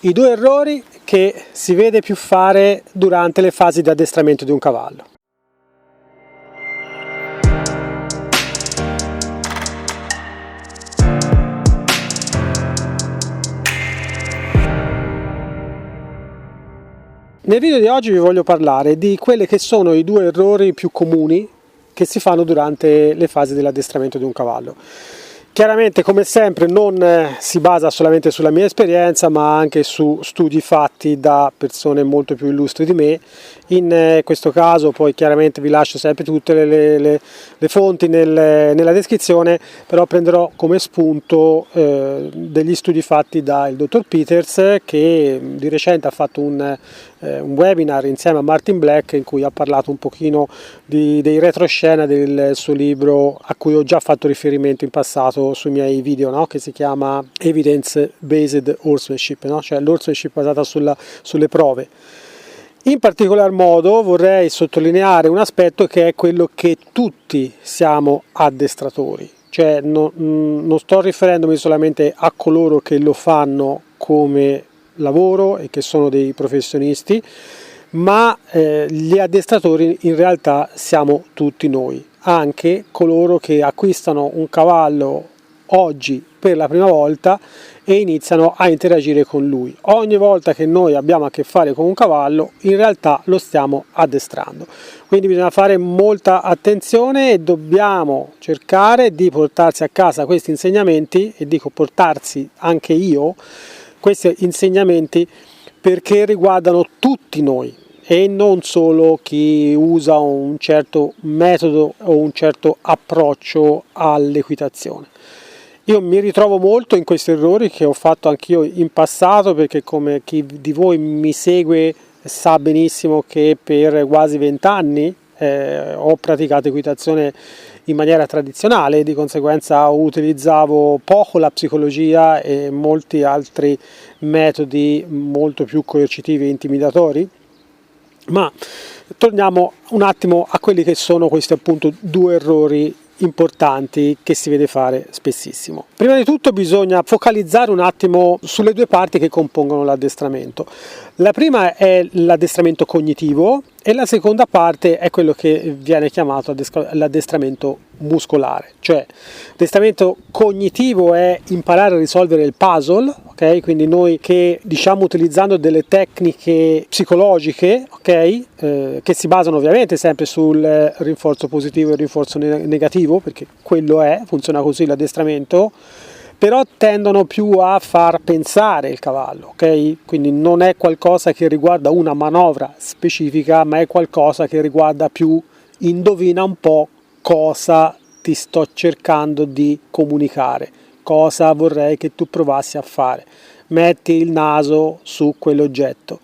I due errori che si vede più fare durante le fasi di addestramento di un cavallo. Nel video di oggi vi voglio parlare di quelli che sono i due errori più comuni che si fanno durante le fasi dell'addestramento di un cavallo. Chiaramente, come sempre, non si basa solamente sulla mia esperienza, ma anche su studi fatti da persone molto più illustri di me. In questo caso poi chiaramente vi lascio sempre tutte le fonti nella descrizione, però prenderò come spunto degli studi fatti dal dottor Peters, che di recente ha fatto un webinar insieme a Martin Black in cui ha parlato un pochino dei retroscena del suo libro a cui ho già fatto riferimento in passato sui miei video, no? Che si chiama Evidence Based Horsemanship, no? Cioè l'horsemanship basata sulle prove. In particolar modo vorrei sottolineare un aspetto che è quello che tutti siamo addestratori, cioè non sto riferendomi solamente a coloro che lo fanno come lavoro e che sono dei professionisti, ma gli addestratori in realtà siamo tutti noi, anche coloro che acquistano un cavallo oggi per la prima volta e iniziano a interagire con lui. Ogni volta che noi abbiamo a che fare con un cavallo, in realtà lo stiamo addestrando. Quindi bisogna fare molta attenzione e dobbiamo cercare di portarsi a casa questi insegnamenti, e dico portarsi anche io, questi insegnamenti, perché riguardano tutti noi e non solo chi usa un certo metodo o un certo approccio all'equitazione. Io mi ritrovo molto in questi errori che ho fatto anch'io in passato, perché come chi di voi mi segue sa benissimo che per quasi 20 anni ho praticato equitazione in maniera tradizionale, di conseguenza utilizzavo poco la psicologia e molti altri metodi molto più coercitivi e intimidatori. Ma torniamo un attimo a quelli che sono questi appunto due errori importanti che si vede fare spessissimo. Prima di tutto bisogna focalizzare un attimo sulle due parti che compongono l'addestramento. La prima è l'addestramento cognitivo e la seconda parte è quello che viene chiamato l'addestramento muscolare. Cioè, l'addestramento cognitivo è imparare a risolvere il puzzle, ok? Quindi noi che diciamo utilizzando delle tecniche psicologiche, ok? Che si basano ovviamente sempre sul rinforzo positivo e il rinforzo negativo, perché quello funziona così l'addestramento, però tendono più a far pensare il cavallo, ok? Quindi non è qualcosa che riguarda una manovra specifica, ma è qualcosa che riguarda più indovina un po' cosa ti sto cercando di comunicare, cosa vorrei che tu provassi a fare. Metti il naso su quell'oggetto,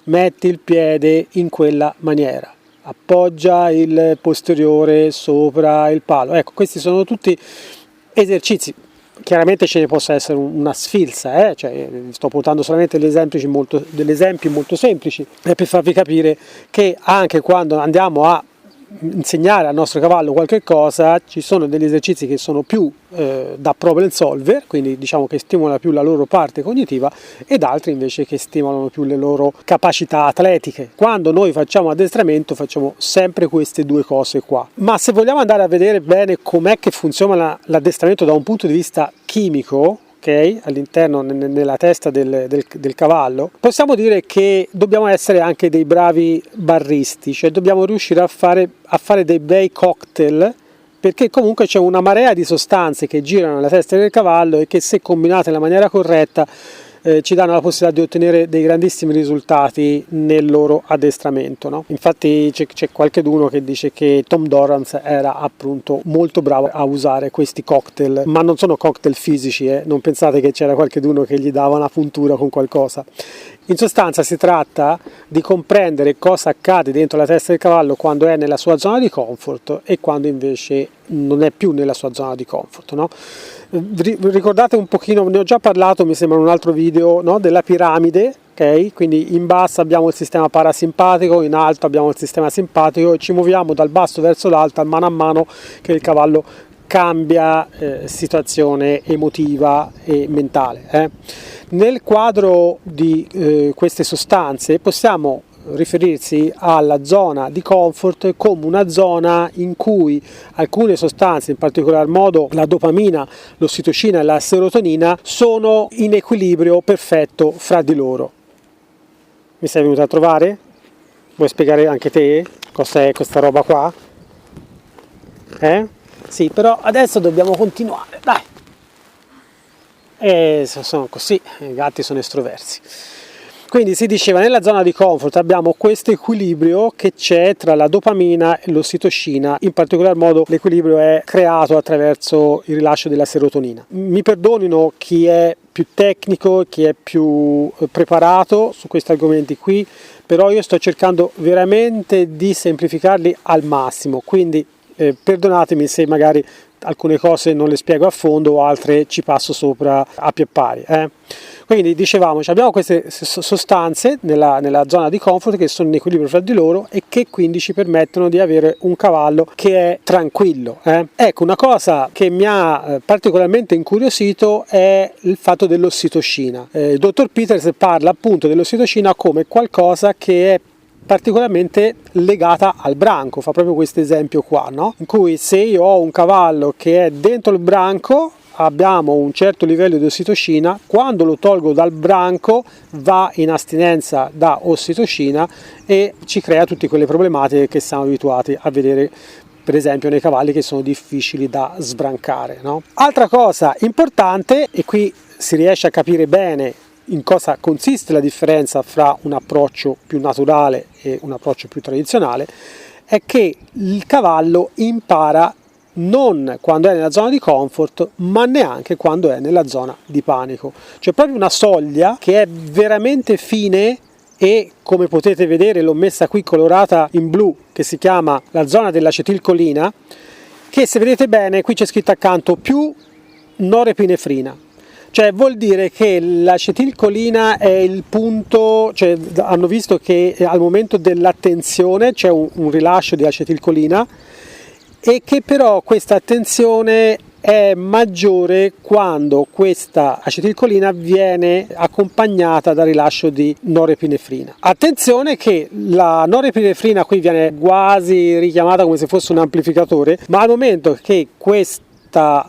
metti il piede in quella maniera, appoggia il posteriore sopra il palo. Ecco, questi sono tutti esercizi. Chiaramente ce ne possa essere una sfilza, cioè, sto portando solamente degli esempi molto semplici per farvi capire che anche quando andiamo a insegnare al nostro cavallo qualche cosa ci sono degli esercizi che sono più da problem solver, quindi diciamo che stimolano più la loro parte cognitiva, ed altri invece che stimolano più le loro capacità atletiche. Quando noi facciamo addestramento facciamo sempre queste due cose qua, ma se vogliamo andare a vedere bene com'è che funziona l'addestramento da un punto di vista chimico, ok, all'interno nella testa del cavallo, possiamo dire che dobbiamo essere anche dei bravi barristi, cioè dobbiamo riuscire a fare dei bei cocktail, perché comunque c'è una marea di sostanze che girano nella testa del cavallo e che, se combinate nella maniera corretta, ci danno la possibilità di ottenere dei grandissimi risultati nel loro addestramento, no? Infatti c'è qualcuno che dice che Tom Dorrance era appunto molto bravo a usare questi cocktail, ma non sono cocktail fisici, non pensate che c'era qualcuno che gli dava una puntura con qualcosa. In sostanza si tratta di comprendere cosa accade dentro la testa del cavallo quando è nella sua zona di comfort e quando invece non è più nella sua zona di comfort, no? Ricordate un pochino, ne ho già parlato mi sembra in un altro video, no? Della piramide, ok? Quindi in basso abbiamo il sistema parasimpatico, in alto abbiamo il sistema simpatico e ci muoviamo dal basso verso l'alto a mano che il cavallo cambia situazione emotiva e mentale. Nel quadro di queste sostanze possiamo riferirsi alla zona di comfort come una zona in cui alcune sostanze, in particolar modo la dopamina, l'ossitocina e la serotonina, sono in equilibrio perfetto fra di loro. Mi sei venuto a trovare? Vuoi spiegare anche te cos'è questa roba qua? Sì, però adesso dobbiamo continuare, dai! Sono così, i gatti sono estroversi. Quindi si diceva, nella zona di comfort abbiamo questo equilibrio che c'è tra la dopamina e l'ossitocina, in particolar modo l'equilibrio è creato attraverso il rilascio della serotonina. Mi perdonino chi è più tecnico, chi è più preparato su questi argomenti qui, però io sto cercando veramente di semplificarli al massimo, quindi perdonatemi se magari alcune cose non le spiego a fondo o altre ci passo sopra a pie pari. Quindi dicevamo, abbiamo queste sostanze nella zona di comfort che sono in equilibrio fra di loro e che quindi ci permettono di avere un cavallo che è tranquillo. Ecco, una cosa che mi ha particolarmente incuriosito è il fatto dell'ossitocina. Il dottor Peters parla appunto dell'ossitocina come qualcosa che è particolarmente legata al branco, fa proprio questo esempio qua, no? In cui se io ho un cavallo che è dentro il branco abbiamo un certo livello di ossitocina, quando lo tolgo dal branco va in astinenza da ossitocina e ci crea tutte quelle problematiche che siamo abituati a vedere per esempio nei cavalli che sono difficili da sbrancare, no? Altra cosa importante, e qui si riesce a capire bene in cosa consiste la differenza fra un approccio più naturale e un approccio più tradizionale, è che il cavallo impara non quando è nella zona di comfort, ma neanche quando è nella zona di panico. C'è proprio una soglia che è veramente fine e, come potete vedere, l'ho messa qui colorata in blu, che si chiama la zona dell'acetilcolina, che se vedete bene qui c'è scritto accanto più norepinefrina. Cioè vuol dire che l'acetilcolina è il punto, cioè hanno visto che al momento dell'attenzione c'è un rilascio di acetilcolina e che però questa attenzione è maggiore quando questa acetilcolina viene accompagnata dal rilascio di norepinefrina. Attenzione che la norepinefrina qui viene quasi richiamata come se fosse un amplificatore, ma al momento che questa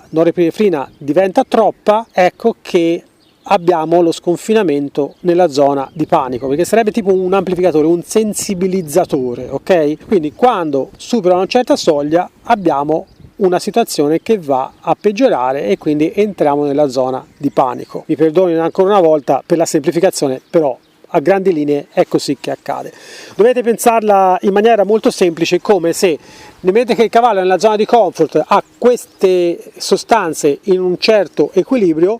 norepinefrina diventa troppa, ecco che abbiamo lo sconfinamento nella zona di panico, perché sarebbe tipo un amplificatore, un sensibilizzatore, ok? Quindi quando supera una certa soglia abbiamo una situazione che va a peggiorare e quindi entriamo nella zona di panico. Mi perdonino ancora una volta per la semplificazione, però a grandi linee è così che accade. Dovete pensarla in maniera molto semplice, come se nel momento che il cavallo è nella zona di comfort ha queste sostanze in un certo equilibrio,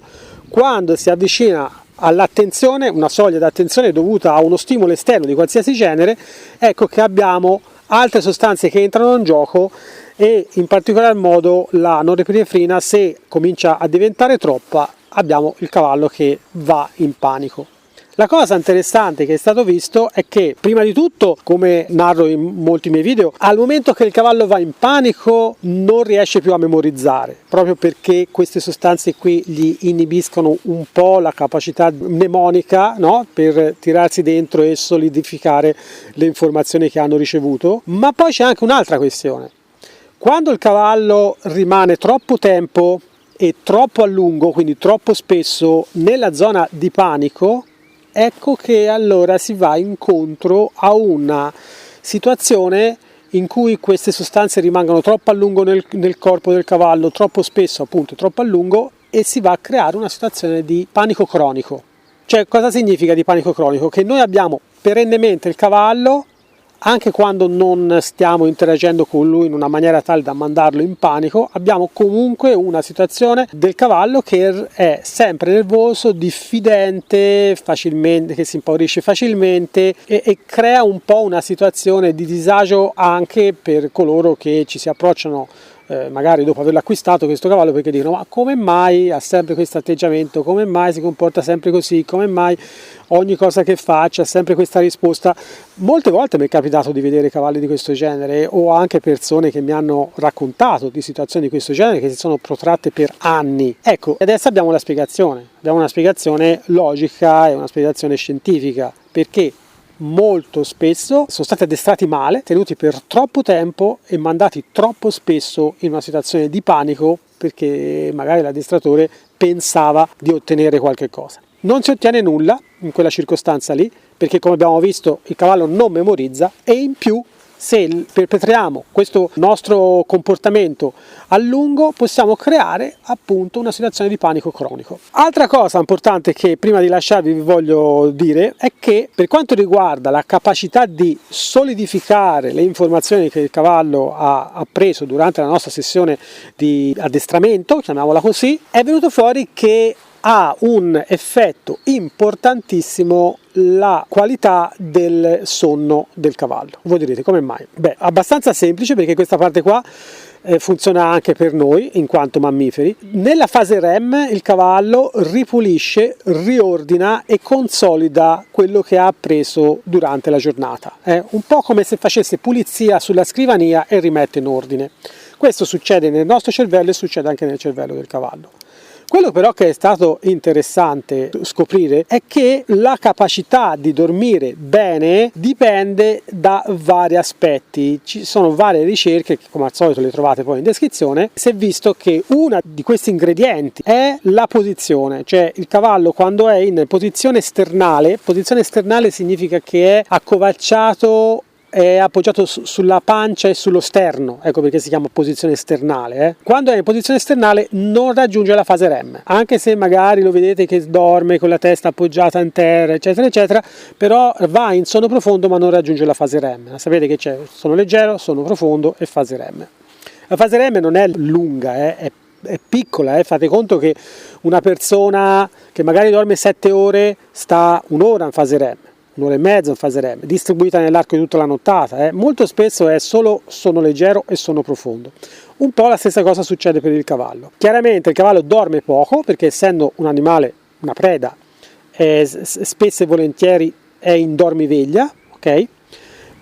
quando si avvicina all'attenzione, una soglia d'attenzione dovuta a uno stimolo esterno di qualsiasi genere, ecco che abbiamo altre sostanze che entrano in gioco e in particolar modo la norepinefrina, se comincia a diventare troppa, abbiamo il cavallo che va in panico. La cosa interessante che è stato visto è che, prima di tutto, come narro in molti miei video, al momento che il cavallo va in panico non riesce più a memorizzare, proprio perché queste sostanze qui gli inibiscono un po' la capacità mnemonica, no? Per tirarsi dentro e solidificare le informazioni che hanno ricevuto. Ma poi c'è anche un'altra questione. Quando il cavallo rimane troppo tempo e troppo a lungo, quindi troppo spesso, nella zona di panico, ecco che allora si va incontro a una situazione in cui queste sostanze rimangono troppo a lungo nel corpo del cavallo, troppo spesso appunto troppo a lungo, e si va a creare una situazione di panico cronico. Cioè, cosa significa di panico cronico? Che noi abbiamo perennemente il cavallo, anche quando non stiamo interagendo con lui in una maniera tale da mandarlo in panico, abbiamo comunque una situazione del cavallo che è sempre nervoso, diffidente, facilmente, che si impaurisce facilmente e crea un po' una situazione di disagio anche per coloro che ci si approcciano magari dopo averlo acquistato questo cavallo, perché dicono: ma come mai ha sempre questo atteggiamento, come mai si comporta sempre così, come mai ogni cosa che faccia ha sempre questa risposta. Molte volte mi è capitato di vedere cavalli di questo genere, o anche persone che mi hanno raccontato di situazioni di questo genere che si sono protratte per anni. Ecco, adesso abbiamo una spiegazione logica e una spiegazione scientifica, perché molto spesso sono stati addestrati male, tenuti per troppo tempo e mandati troppo spesso in una situazione di panico, perché magari l'addestratore pensava di ottenere qualche cosa. Non si ottiene nulla in quella circostanza lì, perché come abbiamo visto il cavallo non memorizza, e in più, se perpetriamo questo nostro comportamento a lungo, possiamo creare appunto una situazione di panico cronico. Altra cosa importante che prima di lasciarvi vi voglio dire è che, per quanto riguarda la capacità di solidificare le informazioni che il cavallo ha appreso durante la nostra sessione di addestramento, chiamiamola così, è venuto fuori che ha un effetto importantissimo la qualità del sonno del cavallo. Voi direte: come mai? Beh, abbastanza semplice, perché questa parte qua funziona anche per noi in quanto mammiferi. Nella fase REM il cavallo ripulisce, riordina e consolida quello che ha appreso durante la giornata. È un po' come se facesse pulizia sulla scrivania e rimette in ordine. Questo succede nel nostro cervello e succede anche nel cervello del cavallo. Quello però che è stato interessante scoprire è che la capacità di dormire bene dipende da vari aspetti. Ci sono varie ricerche, che come al solito le trovate poi in descrizione. Si è visto che uno di questi ingredienti è la posizione, cioè il cavallo quando è in posizione sternale significa che è accovacciato, è appoggiato sulla pancia e sullo sterno, ecco perché si chiama posizione sternale. Quando è in posizione sternale non raggiunge la fase REM, anche se magari lo vedete che dorme con la testa appoggiata in terra, eccetera eccetera, però va in sonno profondo ma non raggiunge la fase REM. Sapete che c'è sonno leggero, sonno profondo e fase REM. La fase REM non è lunga, è piccola, fate conto che una persona che magari dorme 7 ore sta un'ora in fase REM, un'ora e mezza in fase REM, distribuita nell'arco di tutta la nottata. Molto spesso è solo sonno leggero e sonno profondo. Un po' la stessa cosa succede per il cavallo. Chiaramente il cavallo dorme poco, perché essendo un animale, una preda, spesso e volentieri è in dormiveglia, ok?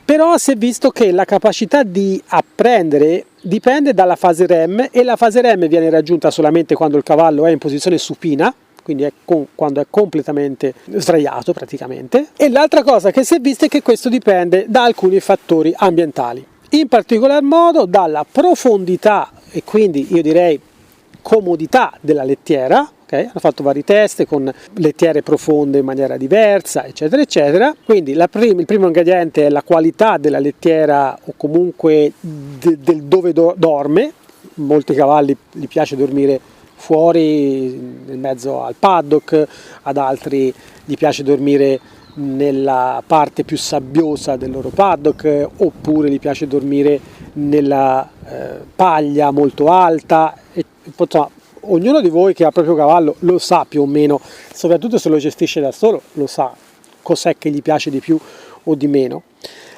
Però si è visto che la capacità di apprendere dipende dalla fase REM, e la fase REM viene raggiunta solamente quando il cavallo è in posizione supina, quindi quando è completamente sdraiato praticamente. E l'altra cosa che si è vista è che questo dipende da alcuni fattori ambientali, in particolar modo dalla profondità e quindi io direi comodità della lettiera. Hanno fatto vari test con lettiere profonde in maniera diversa, eccetera eccetera. Quindi il primo ingrediente è la qualità della lettiera, o comunque del dove dorme. Molti cavalli gli piace dormire fuori, in mezzo al paddock, ad altri gli piace dormire nella parte più sabbiosa del loro paddock, oppure gli piace dormire nella paglia molto alta. Insomma, ognuno di voi che ha il proprio cavallo lo sa più o meno, soprattutto se lo gestisce da solo, lo sa cos'è che gli piace di più o di meno.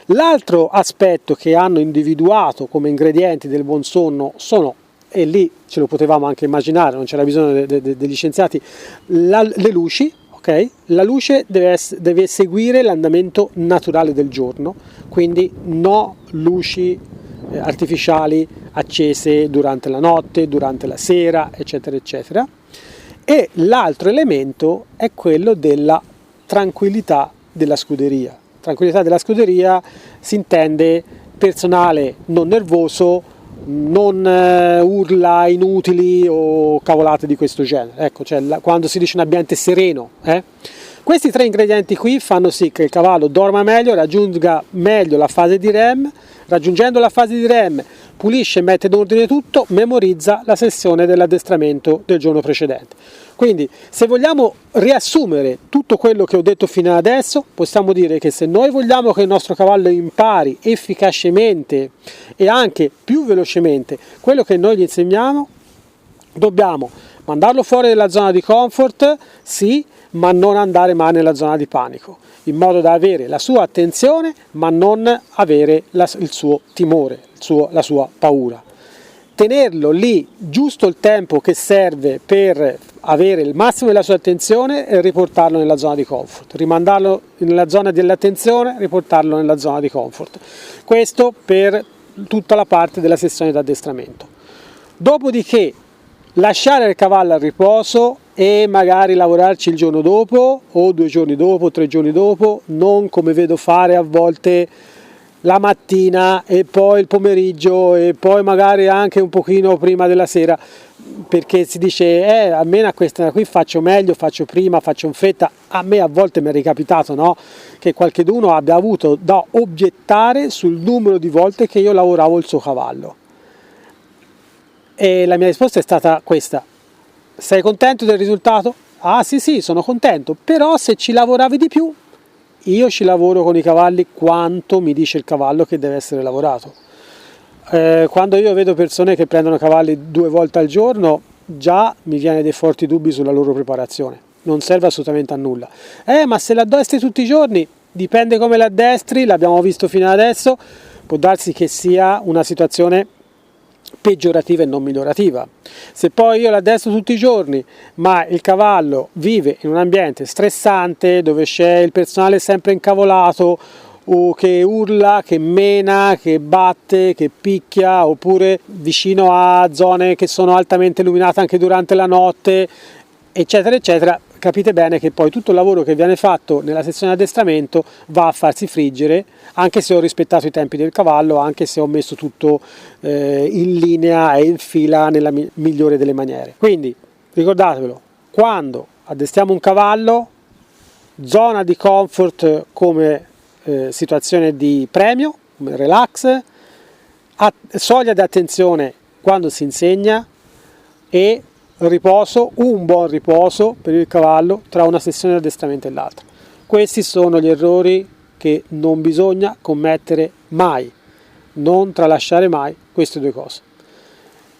L'altro aspetto che hanno individuato come ingredienti del buon sonno sono, e lì ce lo potevamo anche immaginare, non c'era bisogno degli scienziati, le luci. Okay? La luce deve seguire l'andamento naturale del giorno, quindi no luci artificiali accese durante la notte, durante la sera, eccetera eccetera. E l'altro elemento è quello della tranquillità della scuderia. Tranquillità della scuderia si intende personale non nervoso, non urla inutili o cavolate di questo genere. Ecco, cioè quando si dice un ambiente sereno. Questi 3 ingredienti qui fanno sì che il cavallo dorma meglio, raggiunga meglio la fase di REM. Raggiungendo la fase di REM pulisce, mette in ordine tutto, memorizza la sessione dell'addestramento del giorno precedente. Quindi, se vogliamo riassumere tutto quello che ho detto fino ad adesso, possiamo dire che se noi vogliamo che il nostro cavallo impari efficacemente e anche più velocemente quello che noi gli insegniamo, dobbiamo mandarlo fuori dalla zona di comfort, sì, ma non andare mai nella zona di panico, in modo da avere la sua attenzione ma non avere il suo timore, la sua paura. tenerlo lì giusto il tempo che serve per avere il massimo della sua attenzione e riportarlo nella zona di comfort, rimandarlo nella zona dell'attenzione, riportarlo nella zona di comfort. Questo per tutta la parte della sessione di addestramento. Dopodiché lasciare il cavallo al riposo e magari lavorarci il giorno dopo o 2 giorni dopo, 3 giorni dopo, non come vedo fare a volte la mattina e poi il pomeriggio e poi magari anche un pochino prima della sera, perché si dice almeno a questa qui faccio meglio, faccio prima, faccio in fretta. A me a volte mi è ricapitato, no? Che qualcheduno abbia avuto da obiettare sul numero di volte che io lavoravo il suo cavallo, e la mia risposta è stata questa: sei contento del risultato? Ah sì, sono contento, però se ci lavoravi di più. Io ci lavoro con i cavalli quanto mi dice il cavallo che deve essere lavorato. Quando io vedo persone che prendono cavalli 2 volte al giorno, già mi viene dei forti dubbi sulla loro preparazione. Non serve assolutamente a nulla. Ma se l'addestri tutti i giorni, dipende come l'addestri, l'abbiamo visto fino ad adesso, può darsi che sia una situazione peggiorativa e non migliorativa. Se poi io l'addestro tutti i giorni ma il cavallo vive in un ambiente stressante dove c'è il personale sempre incavolato o che urla, che mena, che batte, che picchia, oppure vicino a zone che sono altamente illuminate anche durante la notte, eccetera eccetera, capite bene che poi tutto il lavoro che viene fatto nella sessione di addestramento va a farsi friggere, anche se ho rispettato i tempi del cavallo, anche se ho messo tutto in linea e in fila nella migliore delle maniere. Quindi ricordatevelo, quando addestriamo un cavallo, zona di comfort come situazione di premio, come relax, soglia di attenzione quando si insegna e riposo, un buon riposo per il cavallo tra una sessione di addestramento e l'altra. Questi sono gli errori che non bisogna commettere mai, non tralasciare mai queste 2 cose.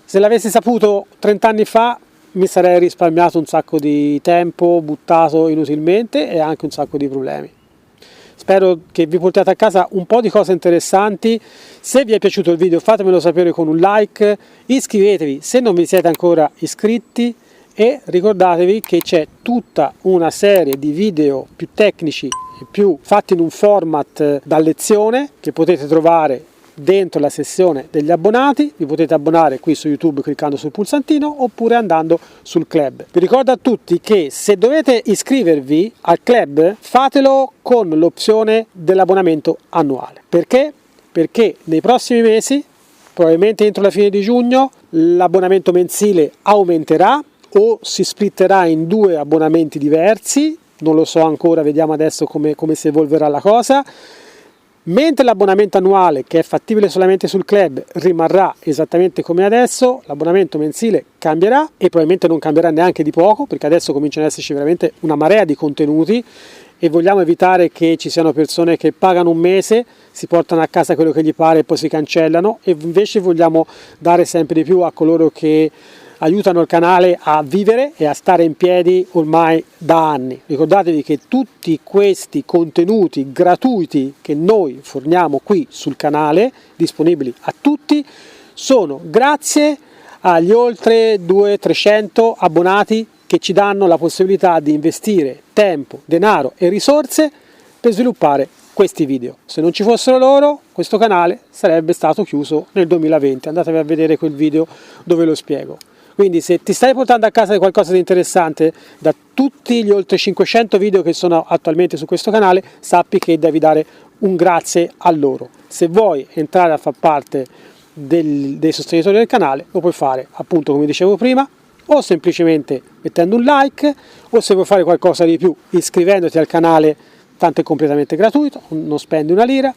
Se l'avessi saputo 30 anni fa mi sarei risparmiato un sacco di tempo buttato inutilmente e anche un sacco di problemi. Spero che vi portate a casa un po' di cose interessanti. Se vi è piaciuto il video fatemelo sapere con un like, iscrivetevi se non vi siete ancora iscritti e ricordatevi che c'è tutta una serie di video più tecnici e più fatti in un format da lezione che potete trovare dentro la sessione degli abbonati. Vi potete abbonare qui su YouTube cliccando sul pulsantino oppure andando sul club. Vi ricordo a tutti che se dovete iscrivervi al club fatelo con l'opzione dell'abbonamento annuale. Perché? Perché nei prossimi mesi, probabilmente entro la fine di giugno, l'abbonamento mensile aumenterà o si splitterà in 2 abbonamenti diversi, non lo so ancora, vediamo adesso come si evolverà la cosa. Mentre l'abbonamento annuale, che è fattibile solamente sul club, rimarrà esattamente come adesso, l'abbonamento mensile cambierà e probabilmente non cambierà neanche di poco, perché adesso cominciano ad esserci veramente una marea di contenuti e vogliamo evitare che ci siano persone che pagano un mese, si portano a casa quello che gli pare e poi si cancellano, e invece vogliamo dare sempre di più a coloro che aiutano il canale a vivere e a stare in piedi ormai da anni. Ricordatevi che tutti questi contenuti gratuiti che noi forniamo qui sul canale, disponibili a tutti, sono grazie agli oltre 200-300 abbonati che ci danno la possibilità di investire tempo, denaro e risorse per sviluppare questi video. Se non ci fossero loro, questo canale sarebbe stato chiuso nel 2020. Andatevi a vedere quel video dove lo spiego. Quindi se ti stai portando a casa qualcosa di interessante da tutti gli oltre 500 video che sono attualmente su questo canale, sappi che devi dare un grazie a loro. Se vuoi entrare a far parte dei sostenitori del canale, lo puoi fare appunto come dicevo prima, o semplicemente mettendo un like, o se vuoi fare qualcosa di più iscrivendoti al canale, tanto è completamente gratuito, non spendi una lira.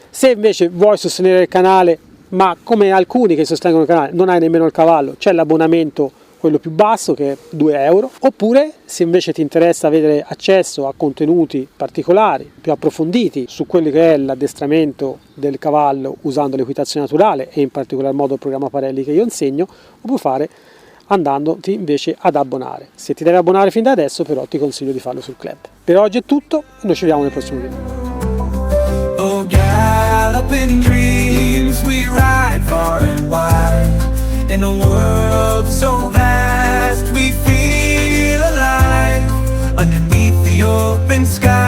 Se invece vuoi sostenere il canale, ma come alcuni che sostengono il canale non hai nemmeno il cavallo, c'è l'abbonamento quello più basso che è 2 euro, oppure se invece ti interessa avere accesso a contenuti particolari più approfonditi su quello che è l'addestramento del cavallo usando l'equitazione naturale e in particolar modo il programma Parelli che io insegno, lo puoi fare andandoti invece ad abbonare. Se ti devi abbonare fin da adesso però ti consiglio di farlo sul club. Per oggi è tutto e noi ci vediamo nel prossimo video. Oh, galloping dreams, we ride far and wide, In a world so vast, we feel alive underneath the open sky.